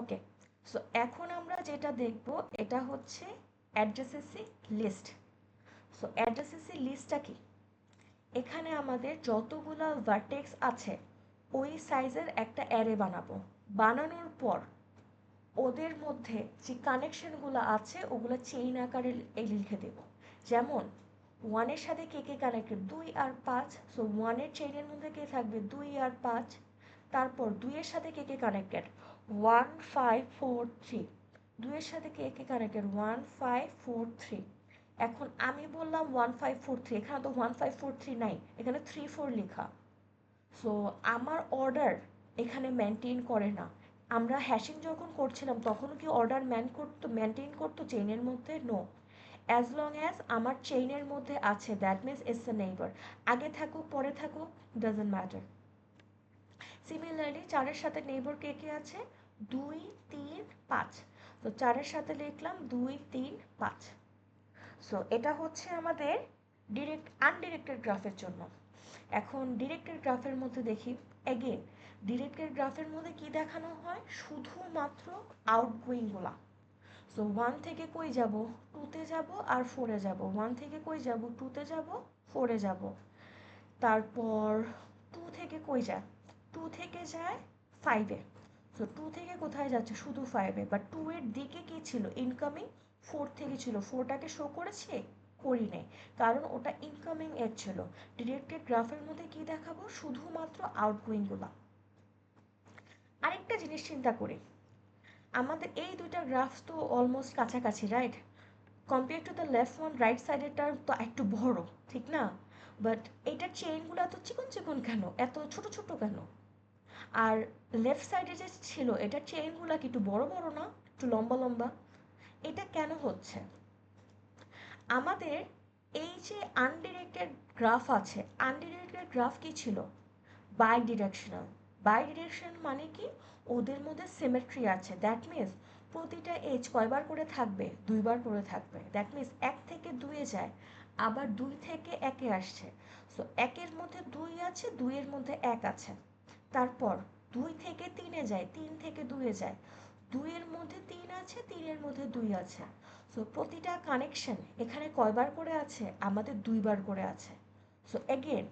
ওকে, so এখন আমরা যেটা দেখব এটা হচ্ছে অ্যাড্রেসেসি লিস্ট। সো অ্যাড্রেসেসি লিস্টটা কি? এখানে আমাদের যতগুলো ভার্টেক্স আছে ওই সাইজের একটা অ্যারে বানাবো। বানানোর পর ওদের মধ্যে যে কানেকশনগুলো আছে ওগুলো চেইন আকারে লিখে দেব। যেমন ওয়ানের সাথে কে কে কানেক্টেড, 2 আর 5, সো ওয়ানের চেইনের মধ্যে কে থাকবে 2 আর 5। তারপর 2-এর সাথে কে কে কানেক্টেড, 1 5 4 3, 2-এর সাথে কে কে কানেক্টেড 1 5 4 3। এখন আমি বললাম 1 5 4 3, এখানে তো 1 5 4 3 নাই, এখানে 3 4 লেখা। সো আমার অর্ডার এখানে মেনটেন করে না। আমরা হ্যাশিং যখন করছিলাম তখনও কি অর্ডার মেনটেন করতো চেইনের মধ্যে? নো। অ্যাজ লং অ্যাজ আমার চেইনের মধ্যে আছে, that means it's a neighbour. আগে থাকুক পরে থাকুক, ডাজন্ট ম্যাটার। সিমিলারলি 4-এর সাথে নেইবার কে কে আছে, 2 3 5। তো 4-এর সাথে লিখলাম 2 3 5। সো এটা হচ্ছে আমাদের আনডিরেক্টেড গ্রাফের জন্য। এখন ডিরেক্টেড গ্রাফের মধ্যে দেখি, এগেন ডিরেক্টেড গ্রাফের মধ্যে কি দেখানো হয়, শুধুমাত্র আউটগোয়িংগুলা। সো 1 থেকে কই যাব, 2-তে যাব আর 4-এ যাব, 1 থেকে কই যাব, 2-তে যাব, 4-এ যাব। তারপর 2 থেকে কই যায়, 2 থেকে যায় 5-এ। সো 2 থেকে কোথায় যাচ্ছে, শুধু 5-এ, বাট 2-এর দিকে কি ছিল, ইনকামিং 4 থেকে ছিল। 4টাকে শো করেছে, করি নেই, কারণ ওটা ইনকামিং এর ছিল। ডিরেক্টেড গ্রাফের মধ্যে কি দেখাবো, শুধুমাত্র আউটগোয়িংগুলো। আরেকটা জিনিস চিন্তা করি, আমাদের এই দুইটা গ্রাফ তো অলমোস্ট কাছাকাছি, right? Compare to the left one, right সাইডেরটা তো একটু বড়, ঠিক না? বাট এটার চেইনগুলো এত চিকন চিকন কেন, এত ছোট ছোট কেন? আর লেফট সাইডে যে ছিল এটার চেইনগুলো কি একটু বড় বড় না, একটু লম্বা লম্বা? এটা কেন হচ্ছে? আমাদের এই যে আনডিরেক্টেড গ্রাফ আছে, আনডিরেক্টেড গ্রাফ কি ছিল, বাই ডিরেকশনাল। বাই ডিরেকশন মানে কি, ওদের মধ্যে সিমেট্রি আছে, দ্যাট মিনস প্রতিটা এজ কয়বার করে থাকবে, 2বার করে থাকবে। দ্যাট মিনস 1 থেকে 2-এ যায়, আবার 2 থেকে 1-এ আসছে। সো 1-এর মধ্যে 2 আছে, 2-এর মধ্যে 1 আছে। তারপর 2 থেকে 3-এ যায়, 3 থেকে 2-এ যায়, 2-এর মধ্যে 3 আছে, 3-এর মধ্যে 2 আছে। সো প্রতিটা কানেকশন এখানে কয়বার করে আছে, আমাদের 2বার করে আছে। সো এগেন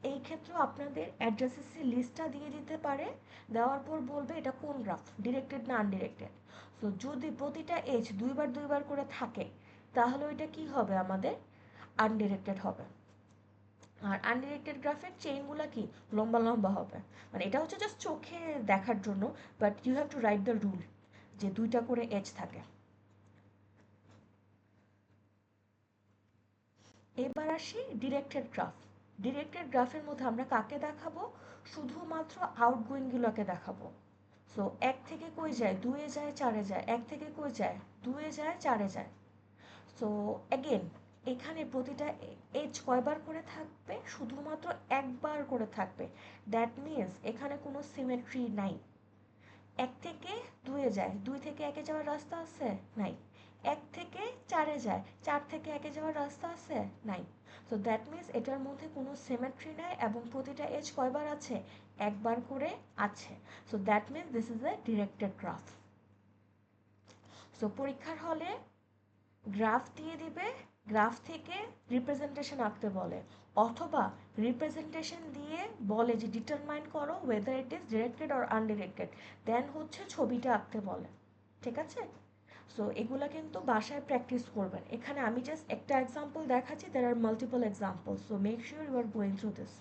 এই ক্ষেত্রেও আপনাদের অ্যাড্রেসেসি লিস্টটা দিয়ে দিতে পারে, দেওয়ার পর বলবে এটা কোন গ্রাফ, ডিরেক্টেড না আনডিরেক্টেড। সো যদি প্রতিটা এজ 2বার করে থাকে তাহলে ওইটা কি হবে, আমাদের আনডিরেক্টেড হবে। আর আনডিরেক্টেড গ্রাফের চেইনগুলো কি লম্বা লম্বা হবে, মানে এটা হচ্ছে জাস্ট চোখে দেখার জন্য, but you have to write the rule যে 2টা করে এজ থাকে। এবার আসি ডিরেক্টেড গ্রাফ। ডিরেক্টেড গ্রাফের মধ্যে আমরা কাকে দেখাবো, শুধুমাত্র আউটগোয়িংগুলোকে দেখাবো। সো 1 থেকে কই যায়, 2-এ যায়, 4-এ যায়, 1 থেকে কই যায়, 2-এ যায়, 4-এ যায়। সো অ্যাগেন এখানে প্রতিটা এজ কয়বার করে থাকবে, শুধুমাত্র একবার করে থাকবে। দ্যাট মিনস এখানে কোনো সিমেট্রি নাই। 1 থেকে 2-এ যায়, 2 থেকে 1-এ যাওয়ার রাস্তা আছে, নাই। 1 থেকে 4-এ যায়, 4 থেকে 1-এ যাওয়ার রাস্তা আছে, নাই। সো দ্যাট মিনস এটার মধ্যে কোনো সিমেট্রি নাই এবং প্রতিটা এজ কয়বার আছে, একবার করে আছে। So that means this is a directed graph. So পরীক্ষার হলে গ্রাফ দিয়ে দিবে, গ্রাফ থেকে রিপ্রেজেন্টেশন আঁকতে বলে, অথবা রিপ্রেজেন্টেশন দিয়ে বলে যে ডিটারমাইন করো whether it is directed or undirected, then হচ্ছে ছবিটা আঁকতে বলে। ঠিক আছে? সো এগুলা কিন্তু বাসায় প্র্যাকটিস করবেন। এখানে আমি জাস্ট একটা এক্সাম্পল দেখাচ্ছি, there are multiple example, so make sure you are going through this.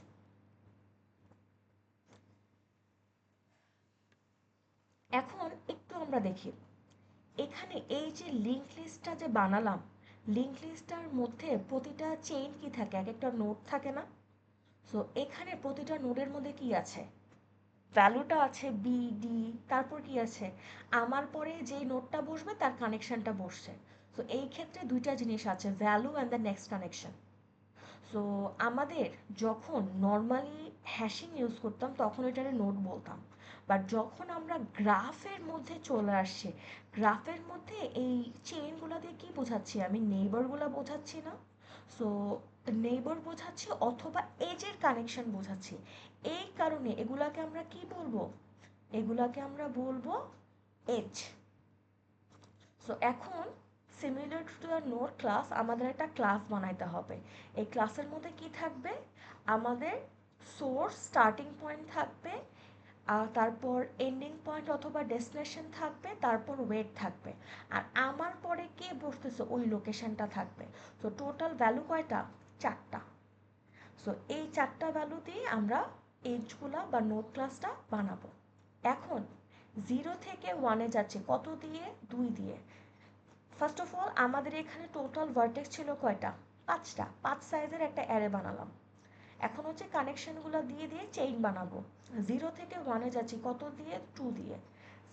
এখন একটু আমরা দেখি, এখানে এই যে লিঙ্ক লিস্টটা যে বানালাম, লিঙ্ক লিস্টটার মধ্যে প্রতিটা চেইন কি থাকে, এক একটা নোড থাকে না? সো এখানে প্রতিটা নোডের মধ্যে কি আছে, ভ্যালুটা আছে বি ডি, তারপর কি আছে, আমার পরে যেই নোডটা বসবে তার কানেকশনটা বসছে। সো এই ক্ষেত্রে দুইটা জিনিস আছে, value and the next connection. So আমাদের যখন নর্মালি হ্যাশিং ইউজ করতাম তখন এটারে নোট বলতাম, বাট যখন আমরা গ্রাফের মধ্যে চলে আসছি, গ্রাফের মধ্যে এই চেইনগুলো দিয়ে কী বোঝাচ্ছি, আমি নেইবারগুলো বোঝাচ্ছি না। সো নেইবার বোঝাচ্ছি অথবা এজের কানেকশন বোঝাচ্ছি। এই কারণে এগুলাকে আমরা কি বলবো, এগুলাকে আমরা বলবো এজ। সো এখন similar to the note class আমাদের একটা ক্লাস বানাইতে হবে। এই ক্লাসের মধ্যে কি থাকবে, আমাদের সোর্স স্টার্টিং পয়েন্ট থাকবে, আর তারপর এন্ডিং পয়েন্ট অথবা ডেস্টিনেশন থাকবে, তারপর ওয়েট থাকবে, আর আমার পরে কে বসতেছে ওই লোকেশনটা থাকবে। তো টোটাল ভ্যালু কয়টা, চারটা। সো এই চারটা ভ্যালু দিয়ে আমরা এজগুলা বা নোট ক্লাসটা বানাবো। এখন 0 থেকে 1-এ যাচ্ছে কত দিয়ে, 2 দিয়ে। ফার্স্ট অফ অল আমাদের এখানে টোটাল ভার্টেক্স ছিল কয়টা, 5টা। 5 সাইজের একটা অ্যারে বানালাম। এখন হচ্ছে কানেকশনগুলো দিয়ে দিয়ে চেইন বানাবো। 0 থেকে 1-এ যাচ্ছি কত দিয়ে, 2 দিয়ে।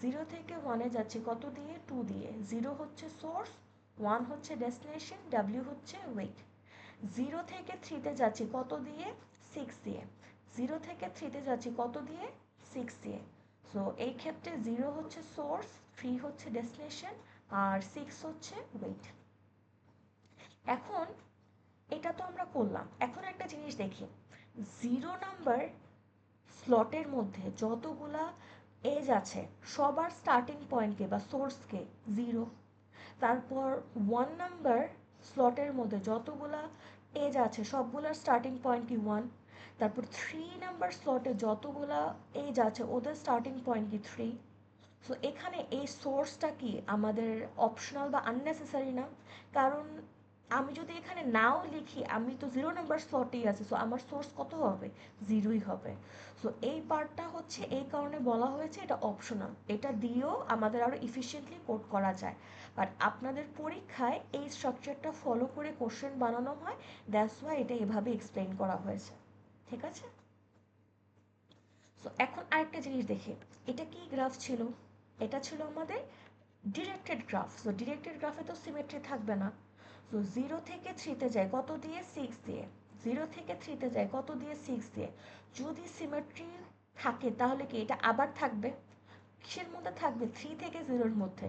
0 থেকে 1-এ যাচ্ছি কত দিয়ে, 2 দিয়ে। 0 হচ্ছে সোর্স, 1 হচ্ছে ডেস্টিনেশন, ডাব্লিউ হচ্ছে ওয়েট। 0 থেকে 3-তে যাচ্ছি কত দিয়ে, 6 দিয়ে। 0 থেকে 3-তে যাচ্ছি কত দিয়ে, 6 দিয়ে। সো এই ক্ষেত্রে 0 হচ্ছে সোর্স, 3 হচ্ছে ডেস্টিনেশন, আর 6 হচ্ছে ওয়েট। এখন এটা তো আমরা করলাম। এখন একটা জিনিস দেখি, 0 নাম্বার স্লটের মধ্যে যতগুলা এজ আছে সবার স্টার্টিং পয়েন্টকে বা সোর্সকে 0। তারপর 1 নাম্বার স্লটের মধ্যে যতগুলা এজ আছে সবগুলার স্টার্টিং পয়েন্ট কি 1। তারপর 3 নাম্বার স্লটে যতগুলা এজ আছে ওদের স্টার্টিং পয়েন্ট কি 3। সো এখানে এই সোর্সটা কি আমাদের অপশনাল বা আননেসেসারি না, কারণ আমি যদি এখানে নাও লিখি আমি তো 0 নাম্বার স্লটেই আছি, সো আমার সোর্স কত হবে, 0ই হবে। সো এই পার্টটা হচ্ছে এই কারণে বলা হয়েছে এটা অপশনাল, এটা দিয়েও আমাদের আরও ইফিসিয়েন্টলি কোড করা যায়। বাট আপনাদের পরীক্ষায় এই স্ট্রাকচারটা ফলো করে কোশ্চেন বানানো হয়, দ্যাটস ওয়াই এটা এভাবে এক্সপ্লেন করা হয়েছে। ঠিক আছে। সো এখন আরেকটা জিনিস দেখি, এটা কি গ্রাফ ছিল, এটা ছিল আমাদের ডিরেক্টেড গ্রাফ। সো ডিরেক্টেড গ্রাফে তো সিমেট্রি থাকবে না। সো 0 থেকে 3-তে যায় কত দিয়ে, 6 দিয়ে। 0 থেকে 3-তে যায় কত দিয়ে, 6 দিয়ে। যদি সিমেট্রি থাকে তাহলে কি এটা আবার থাকবে, কিসের মধ্যে থাকবে, 3 থেকে 0-এর মধ্যে।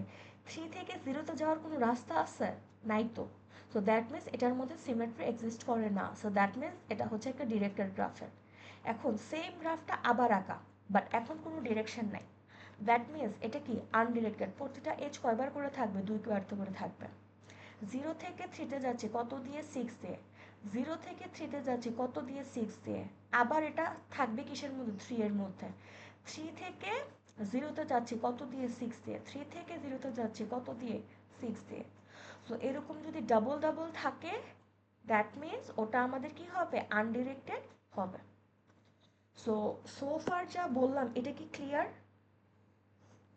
3 থেকে 0-তে যাওয়ার কোনো রাস্তা আছে, নাই তো। সো দ্যাট মিনস এটার মধ্যে সিমেট্রি এক্সিস্ট করে না। সো দ্যাট মিনস এটা হচ্ছে একটা ডিরেক্টেড গ্রাফের। এখন সেম গ্রাফটা আবার আঁকা, বাট এখন কোনো ডিরেকশন নাই। দ্যাট মিনস এটা কি আনডিরেক্টেড, প্রতিটা এজ কয়বার করে থাকবে, 2 করে থাকবে। 0 থেকে 3-তে যাচ্ছে কত দিয়ে, 6 দিয়ে। 0 থেকে 3-তে যাচ্ছে কত দিয়ে, 6 দিয়ে। আবার এটা থাকবে কিসের মধ্যে, 3-এর মধ্যে। 3 থেকে 0-তে যাচ্ছে কত দিয়ে, 6 দিয়ে। 3 থেকে 0-তে যাচ্ছে কত দিয়ে, 6 দিয়ে। সো এরকম যদি ডাবল ডাবল থাকে দ্যাট মিনস ওটা আমাদের কি হবে, আনডিরেক্টেড হবে। সো সো ফার যা বললাম এটা কি ক্লিয়ার,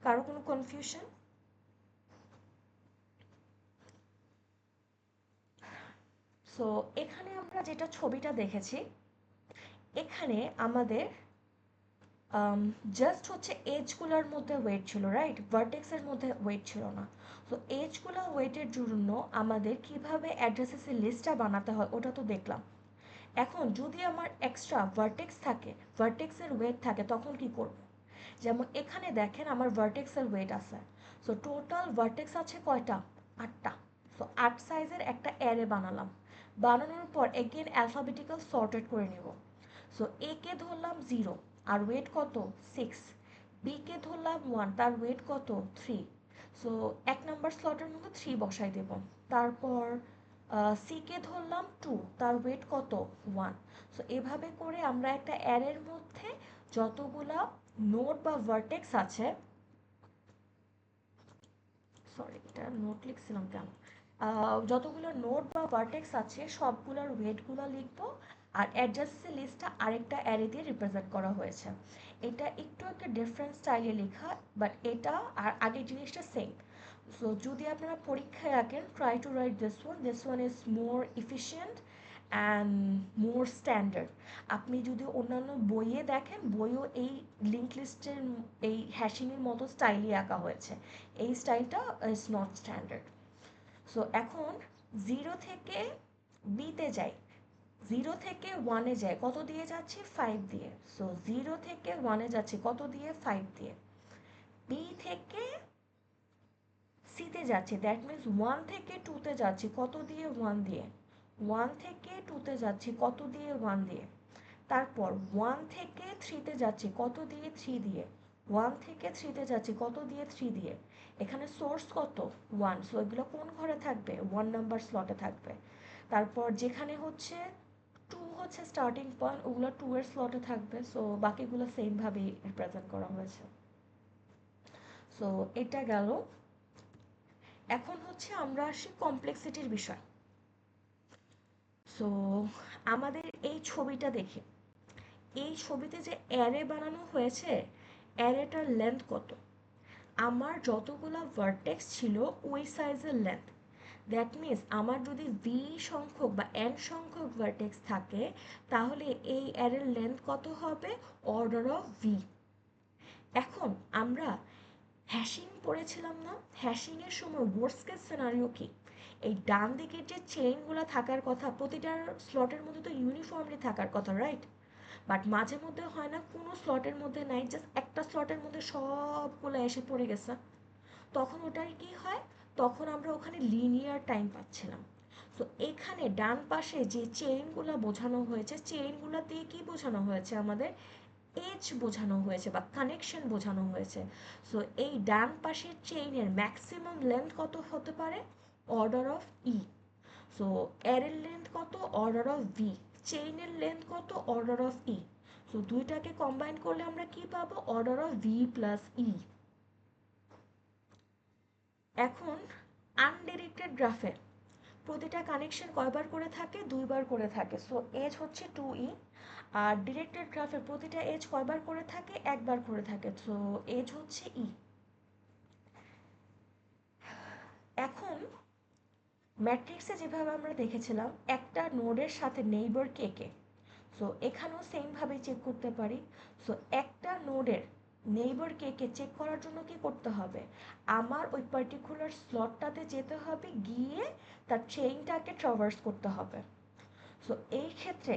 কারো কোনো কনফিউশন? সো এখানে আমরা যেটা ছবিটা দেখেছি, এখানে আমাদের জাস্ট হচ্ছে এজগুলোর মধ্যে ওয়েট ছিল, রাইট, ভার্টেক্সের মধ্যে ওয়েট ছিল না। তো এজগুলো ওয়েটের জন্য আমাদের কিভাবে অ্যাড্রেসেসের লিস্টটা বানাতে হয় ওটা তো দেখলাম। এখন যদি আমার এক্সট্রা ভার্টেক্স থাকে, ভার্টেক্সের ওয়েট থাকে, তখন কি করব। যেমন এখানে দেখেন আমার ভার্টেক্সের ওয়েট আছে। সো টোটাল ভার্টেক্স আছে কয়টা, 8টা। সো 8 সাইজের একটা অ্যারে বানালাম। বানানোর পর এগেন অ্যালফাবেটিক্যাল সর্টেড করে নেব। সো এ কে ধরলাম 0, আর ওয়েট কত, 6। বি কে ধরলাম 1, তার ওয়েট কত, 3। সো 1 নাম্বার স্লটের মধ্যে 3 বসাই দেব। তারপর সি কে ধরলাম 2, তার ওয়েট কত, 1। সো এভাবে করে আমরা একটা অ্যারের মধ্যে যতগুলা নোড বা ভার্টেক্স আছে, সরি এটা নোট লিখছিলাম কেন, যতগুলো নোড বা ভার্টেক্স আছে সবগুলোর ওয়েটগুলো লিখবো। আর অ্যাড্রেসের লিস্টটা আরেকটা অ্যারে দিয়ে রিপ্রেজেন্ট করা হয়েছে। এটা একটু একটা ডিফারেন্ট স্টাইলে লেখা, বাট এটা আর আগের জিনিসটা সেম। সো যদি আপনারা পরীক্ষায় রাখেন, try to right this one is more efficient and more standard. আপনি যদি অন্যান্য বইয়ে দেখেন, বইও এই লিঙ্ক লিস্টের এই হ্যাশিংয়ের মতো স্টাইলই আঁকা হয়েছে। এই স্টাইলটা ইজ নট স্ট্যান্ডার্ড। সো এখন 0 থেকে বিতে যাই, 0 থেকে 1-এ যায় কত দিয়ে যাচ্ছি, 5 দিয়ে। সো 0 থেকে 1-এ যাচ্ছে কত দিয়ে, 5 দিয়ে। বি থেকে সিতে যাচ্ছে, দ্যাট মিনস 1 থেকে 2-তে যাচ্ছি কত দিয়ে, 1 দিয়ে। 1 থেকে 2-তে যাচ্ছি কত দিয়ে, 1 দিয়ে। তারপর 1 থেকে 3-তে যাচ্ছি কত দিয়ে, 3 দিয়ে। ওয়ান থেকে থ্রিতে যাচ্ছি কত দিয়ে, থ্রি দিয়ে। এখানে সোর্স কত, ওয়ান, সো এগুলো কোন ঘরে থাকবে, ওয়ান নাম্বার স্লটে থাকবে। তারপর যেখানে হচ্ছে টু হচ্ছে স্টার্টিং পয়েন্ট, ওগুলো টু এর স্লটে থাকবে। সো বাকিগুলো সেমভাবেই রিপ্রেজেন্ট করা হয়েছে। সো এটা গেল। এখন হচ্ছে আমরা আসি কমপ্লেক্সিটির বিষয়। সো আমাদের এই ছবিটা দেখি, এই ছবিতে যে অ্যারে বানানো হয়েছে, অ্যারেটার লেন্থ কত? আমার যতগুলো ভার্টেক্স ছিল ওই সাইজের লেন্থ। দ্যাট মিন্স আমার যদি ভি সংখ্যক বা এন সংখ্যক ভার্টেক্স থাকে, তাহলে এই অ্যারের লেন্থ কত হবে, অর্ডার অফ ভি। এখন আমরা হ্যাশিং পড়েছিলাম না, হ্যাশিংয়ের সময় ওয়ার্স্ট কেস সিনারিও কি, এই ডান দিকের যে চেইনগুলো থাকার কথা প্রতিটার স্লটের মধ্যে তো ইউনিফর্মলি থাকার কথা, রাইট? বাট মাঝে মধ্যে হয় না, কোনো স্লটের মধ্যে নাই, জাস্ট একটা স্লটের মধ্যে সবগুলো এসে পড়ে গেছে। তখন ওটার কি হয়, তখন আমরা ওখানে লিনিয়ার টাইম পাচ্ছিলাম। তো এখানে ডান পাশে যে চেইনগুলো বোঝানো হয়েছে, চেইনগুলো দিয়ে কি বোঝানো হয়েছে, আমাদের এজ বোঝানো হয়েছে বা কানেকশন বোঝানো হয়েছে। সো এই ডান পাশের চেইনের ম্যাক্সিমাম লেন্থ কত হতে পারে, অর্ডার অফ ই। সো এর লেন্থ কত, অর্ডার অফ ভি। চেইনের লেন্থ কত, অর্ডার অফ ই। সো দুইটাকে কম্বাইন করলে আমরা কি পাবো, order of V plus E. এখন আনডিরেক্টেড গ্রাফে প্রতিটা কানেকশন কয়বার করে থাকে, দুইবার করে থাকে। সো এজ হচ্ছে টু ই। আর ডিরেক্টেড গ্রাফে প্রতিটা এজ কয়বার করে থাকে, একবার করে থাকে। সো এজ হচ্ছে ই। এখন ম্যাট্রিক্সে যেভাবে আমরা দেখেছিলাম একটা নোডের সাথে নেইবার কে কে, সো এখানেও সেমভাবে চেক করতে পারি। সো একটা নোডের নেইবার কে কে চেক করার জন্য কি করতে হবে, আমার ওই পার্টিকুলার স্লটটাতে যেতে হবে, গিয়ে তার চেইনটাকে ট্রাভার্স করতে হবে। সো এই ক্ষেত্রে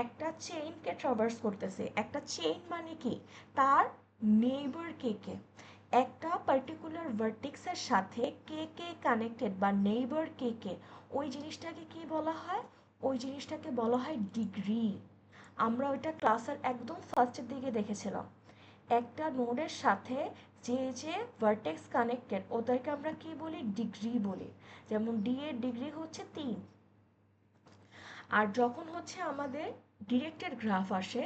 একটা চেইনকে ট্রাভার্স করতেছে, একটা চেইন মানে কি, তার নেইবার কে কে, একটা পার্টিকুলার ভার্টিক্সের সাথে কে কে কানেক্টেড বা নেইবার কে কে, ওই জিনিসটাকে কি বলা হয়, ওই জিনিসটাকে বলা হয় ডিগ্রি। আমরা ওইটা ক্লাসের একদম ফার্স্টের দিকে দেখেছিলাম। একটা নোডের সাথে যে যে ভার্টেক্স কানেক্টেড ওদেরকে আমরা কি বলি, ডিগ্রি বলি। যেমন ডি এর ডিগ্রি হচ্ছে 3। আর যখন হচ্ছে আমাদের ডিরেক্টেড গ্রাফ আসে,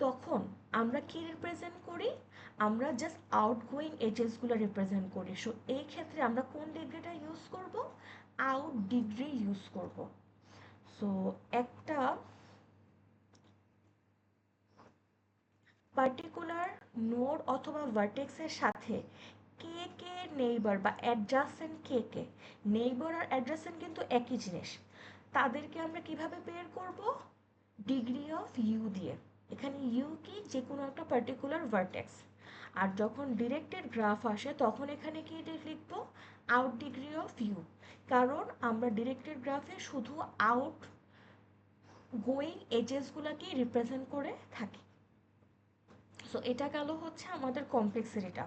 তখন আমরা কি রিপ্রেজেন্ট করি, আমরা জাস্ট আউটগোয়িং এজেসগুলো রিপ্রেজেন্ট করি। সো এই ক্ষেত্রে আমরা কোন ডিগ্রিটা ইউজ করব, আউট ডিগ্রি ইউজ করব। সো একটা পার্টিকুলার নোড অথবা ভার্টেক্সের সাথে কে কে নেইবার বা অ্যাডজাসেন্ট কে কে, নেইবার আর অ্যাডজাসেন্ট কিন্তু একই জিনিস, তাদেরকে আমরা কিভাবে বের করব, ডিগ্রি অফ ইউ দিয়ে। এখানে ইউ কি, যে কোনো একটা পার্টিকুলার ভার্টেক্স। আর যখন ডিরেক্টেড গ্রাফ আসে তখন এখানে কি লিখব, আউট ডিগ্রি অফ ইউ। কারণ আমরা ডিরেক্টেড গ্রাফে শুধু আউট গোয়িং এজেসগুলোকেই রিপ্রেজেন্ট করে থাকি। সো এটা গেল হচ্ছে আমাদের কমপ্লেক্সিটিটা।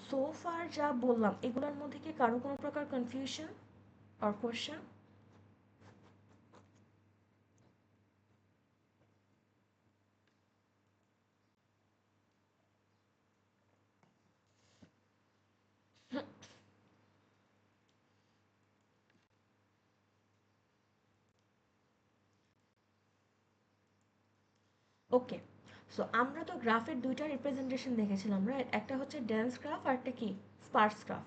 সো ফার যা বললাম এগুলোর মধ্যে কি কারো কোনো প্রকার confusion or question? Okay. So আমরা তো গ্রাফের দুইটা রিপ্রেজেন্টেশন দেখেছিলাম, রাইট? একটা হচ্ছে ডেন্স গ্রাফ আর একটা কি, স্পার্স গ্রাফ।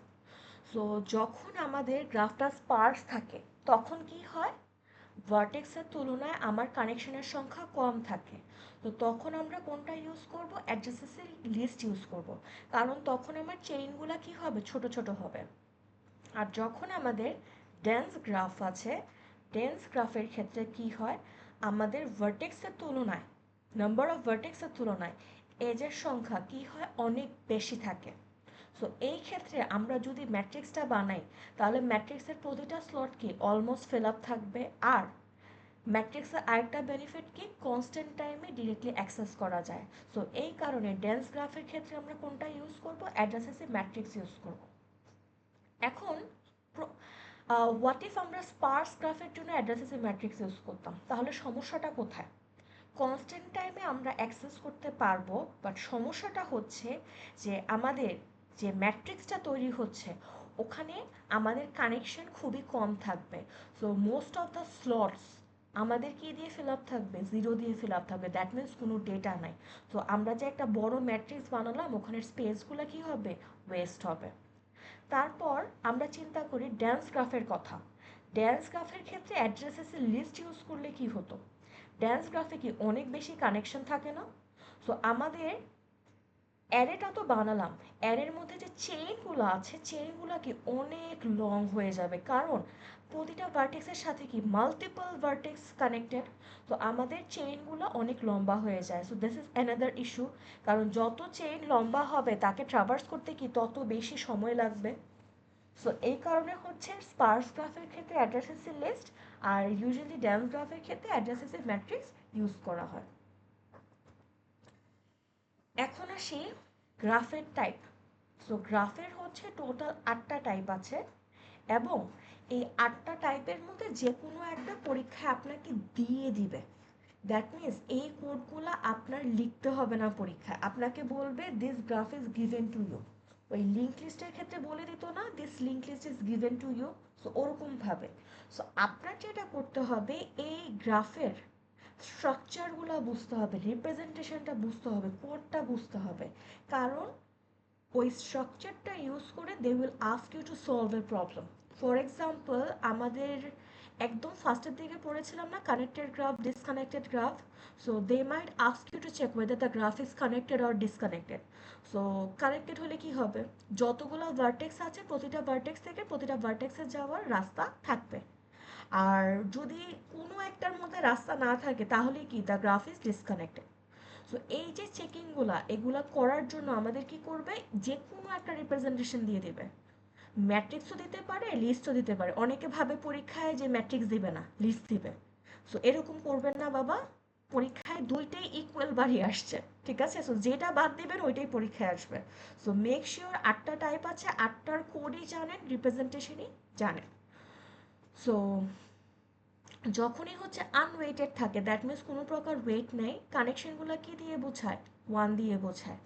সো যখন আমাদের গ্রাফটা স্পার্স থাকে তখন কি হয়, ভার্টেক্সের তুলনায় আমার কানেকশনের সংখ্যা কম থাকে। তো তখন আমরা কোনটা ইউজ করব, অ্যাডজাসেন্সি লিস্ট ইউজ করব। কারণ তখন আমার চেইনগুলো কি হবে, ছোট ছোট হবে। আর যখন আমাদের ডেন্স গ্রাফ আছে, ডেন্স গ্রাফের ক্ষেত্রে কি হয়, আমাদের ভার্টেক্সের তুলনায়, নাম্বার অফ ভার্টেক্সের তুলনায় এজের সংখ্যা কি হয়, অনেক বেশি থাকে। সো এই ক্ষেত্রে আমরা যদি ম্যাট্রিক্সটা বানাই, তাহলে ম্যাট্রিক্সের প্রতিটা স্লট কি অলমোস্ট ফিল আপ থাকবে। আর ম্যাট্রিক্সের আরেকটা বেনিফিট কি, কনস্ট্যান্ট টাইমে ডিরেক্টলি অ্যাক্সেস করা যায়। সো এই কারণে ডেন্স গ্রাফের ক্ষেত্রে আমরা কোনটা ইউজ করব, অ্যাডজাসেন্সি ম্যাট্রিক্স ইউজ করব। এখন হোয়াট ইফ আমরা স্পার্স গ্রাফের জন্য অ্যাড্রেসেসি ম্যাট্রিক্স ইউজ করতাম, তাহলে সমস্যাটা কোথায়? কনস্ট্যান্ট টাইমে আমরা অ্যাক্সেস করতে পারবো, বাট সমস্যাটা হচ্ছে যে আমাদের যে ম্যাট্রিক্সটা তৈরি হচ্ছে ওখানে আমাদের কানেকশন খুবই কম থাকবে। So most of the slots আমাদের কি দিয়ে ফিল আপ থাকবে, জিরো দিয়ে ফিল আপ থাকবে, দ্যাট মিনস কোনো ডেটা নাই। তো আমরা যে একটা বড় ম্যাট্রিক্স বানালাম ওখানের স্পেসগুলো কি হবে, ওয়েস্ট হবে। তারপর আমরা চিন্তা করি ড্যান্স গ্রাফের কথা। ড্যান্স গ্রাফের ক্ষেত্রে অ্যাড্রেসেসের লিস্ট ইউজ করলে কি হতো, ড্যান্স গ্রাফে কি অনেক বেশি কানেকশন থাকে না? সো আমাদের অ্যারেটা তো বানালাম, অ্যারের মধ্যে যে চেইনগুলো আছে চেইনগুলো কি অনেক লং হয়ে যাবে, কারণ প্রতিটা ভার্টেক্সের সাথে কি মাল্টিপল ভার্টেক্স কানেক্টেড। তো আমাদের চেইনগুলো অনেক লম্বা হয়ে যায়। So this is another issue, কারণ যত চেইন লম্বা হবে তাকে ট্রাভার্স করতে কি তত বেশি সময় লাগবে। সো এই কারণে হচ্ছে স্পার্স গ্রাফের ক্ষেত্রে অ্যাড্রেসেসের লিস্ট, আর ইউজুয়ালি ড্যান্স গ্রাফের ক্ষেত্রে অ্যাড্রেসেসের ম্যাট্রিক্স ইউজ করা হয়। এখন আসি গ্রাফের টাইপ। সো গ্রাফের হচ্ছে টোটাল 8টা টাইপ আছে, এবং এই 8টা টাইপের মধ্যে যে কোনো একটা পরীক্ষায় আপনাকে দিয়ে দিবে। দ্যাট মিনস এই কোডগুলো আপনার লিখতে হবে না পরীক্ষায়, আপনাকে বলবে this graph is given to you. ওই লিঙ্ক লিস্টের ক্ষেত্রে বলে দিত না this link list is given to you, so ওরকমভাবে। সো আপনার যেটা করতে হবে এই গ্রাফের স্ট্রাকচারগুলো বুঝতে হবে, রিপ্রেজেন্টেশনটা বুঝতে হবে, কোডটা বুঝতে হবে, কারণ ওই স্ট্রাকচারটা ইউজ করে they will ask you to solve a problem. For example আমাদের একদম ফার্স্টের দিকে পড়েছিলাম না connected graph, disconnected graph. So they might ask you to check whether the graph is connected or disconnected. So connected হলে কি হবে, যতগুলো ভার্টেক্স আছে প্রতিটা ভার্টেক্স থেকে প্রতিটা ভার্টেক্সে যাওয়ার রাস্তা থাকবে। আর যদি কোনো একটার মধ্যে রাস্তা না থাকে তাহলে কি the graph is disconnected. So এই যে চেকিংগুলা এগুলা করার জন্য আমাদের কি করবে, যে কোনো একটা রিপ্রেজেন্টেশন দিয়ে দেবে। ম্যাট্রিক্সও দিতে পারে, লিস্টও দিতে পারে। অনেকে ভাবে পরীক্ষায় যে ম্যাট্রিক্স দিবে না লিস্ট দিবে। সো এরকম করবেন না বাবা, পরীক্ষায় দুইটাই ইকুয়াল বাড়ি আসছে, ঠিক আছে? সো যেটা বাদ দিবেন ওইটাই পরীক্ষায় আসবে। সো মেক শিওর 8টা টাইপ আছে, 8টার কোডই জানেন, রিপ্রেজেন্টেশনই জানেন। সো যখনই হচ্ছে আনওয়েটেড থাকে দ্যাট মিনস কোনো প্রকার ওয়েট নেই, কানেকশনগুলো কি দিয়ে বোঝায়, ওয়ান দিয়ে বোঝায়।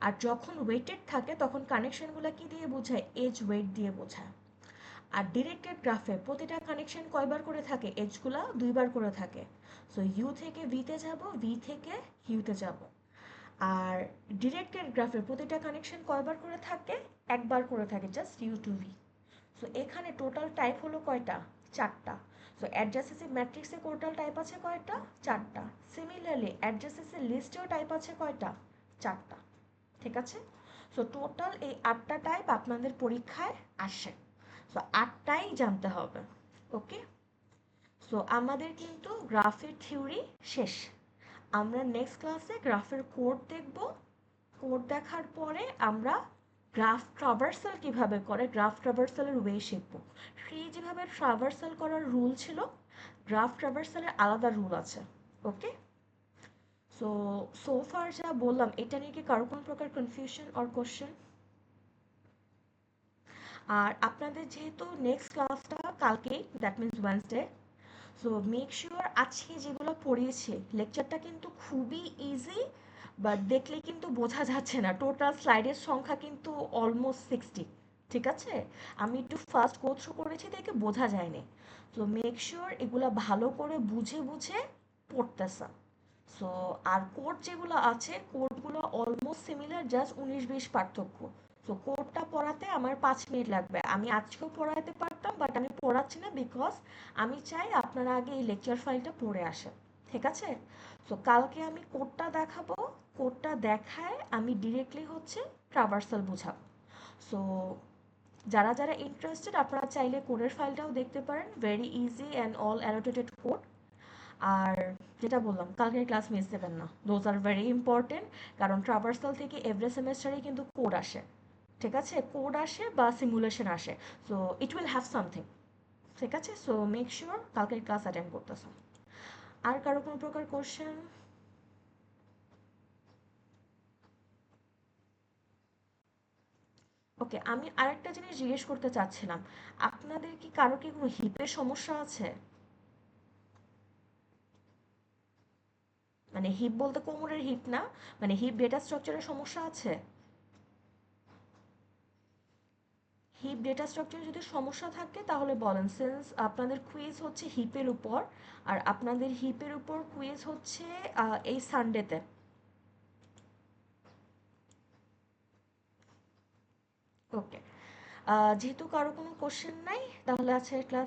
আর যখন ওয়েটেড থাকে তখন কানেকশনগুলো কি দিয়ে বোঝায়, এজ ওয়েট দিয়ে বোঝায়। আর ডিরেক্টেড গ্রাফে প্রতিটা কানেকশন কয়বার করে থাকে, এজগুলা দুইবার করে থাকে। সো ইউ থেকে ভিতে যাব, ভি থেকে ইউতে যাব। আর ডিরেক্টেড গ্রাফের প্রতিটা কানেকশন কয়বার করে থাকে, একবার করে থাকে, just U to V. So এখানে টোটাল টাইপ হলো কয়টা, 4টা। সো অ্যাডজাসেসিভ ম্যাট্রিক্সে টোটাল টাইপ আছে কয়টা, 4টা। সিমিলারলি অ্যাডজাসেসিভ লিস্টেও টাইপ আছে কয়টা, 4টা। ঠিক আছে? সো টোটাল এই 8টা টাইপ আপনাদের পরীক্ষায় আসে। সো 8টাই জানতে হবে। ওকে? সো আমাদের কিন্তু গ্রাফের থিওরি শেষ। আমরা নেক্সট ক্লাসে গ্রাফের কোড দেখব। কোড দেখার পরে আমরা গ্রাফ ট্রাভার্সাল কিভাবে করে, গ্রাফ ট্রাভার্সালের ওয়ে শিখব। ট্রি যেভাবে ট্রাভার্সাল করার রুল ছিল, গ্রাফ ট্রাভার্সালের আলাদা রুল আছে। ওকে? সো সোফার যা বললাম এটা নিয়ে কি কারো কোনো প্রকার কনফিউশন অর কোশ্চেন? আর আপনাদের যেহেতু নেক্সট ক্লাসটা কালকেই, that means Wednesday, so make sure আজকে যেগুলো পড়িয়েছে লেকচারটা কিন্তু খুবই ইজি, বাট দেখলে কিন্তু বোঝা যাচ্ছে না, টোটাল স্লাইডের সংখ্যা কিন্তু অলমোস্ট 60। ঠিক আছে? আমি একটু ফাস্ট গো থ্রু করেছি দেখে বোঝা যায়নি। সো মেক শিওর এগুলো ভালো করে বুঝে বুঝে পড়তেছে। সো আর কোড যেগুলো আছে কোডগুলো অলমোস্ট সিমিলার, জাস্ট 19-20 পার্থক্য। সো কোডটা পড়াতে আমার 5 মিনিট লাগবে, আমি আজকেও পড়াতে পারতাম বাট আমি পড়াচ্ছি না, বিকজ আমি চাই আপনারা আগে এই লেকচার ফাইলটা পড়ে আসেন। ঠিক আছে? সো কালকে আমি কোডটা দেখাবো, কোডটা দেখায় আমি ডিরেক্টলি হচ্ছে ট্রাভার্সাল বুঝাবো। সো যারা যারা ইন্টারেস্টেড আপনারা চাইলে কোডের ফাইলটাও দেখতে পারেন, very easy and all annotated code. আর যেটা বললাম কালকের ক্লাস মিস দেবেন না, দোজ আর ভেরি ইম্পর্টেন্ট, কারণ ট্রাভার্সাল থেকে এভরি সেমেস্টারে কিন্তু কোড আসে। ঠিক আছে? কোড আসে বা সিমুলেশন আসে। So it will have something. ঠিক আছে? সো মেক শিওর কালকের ক্লাস অ্যাটেন্ড করতেছ। আর কারো কোনো প্রকার কোশ্চেন? ওকে, আমি আরেকটা জিনিস জিজ্ঞেস করতে চাচ্ছিলাম, আপনাদের কি কারো কি কোনো হিপের সমস্যা আছে, মানে হিপ বলতে কোমরের হিপ না, মানে হিপ ডেটা স্ট্রাকচারের সমস্যা আছে? হিপ ডেটা স্ট্রাকচারে যদি সমস্যা থাকে তাহলে বলেন, সিন্স আপনাদের কুইজ হচ্ছে হিপের উপর, আর আপনাদের হিপের উপর কুইজ হচ্ছে এই সানডেতে। ওকে, যেহেতু কারো কোনো কোশ্চেন নাই তাহলে আছে ক্লাস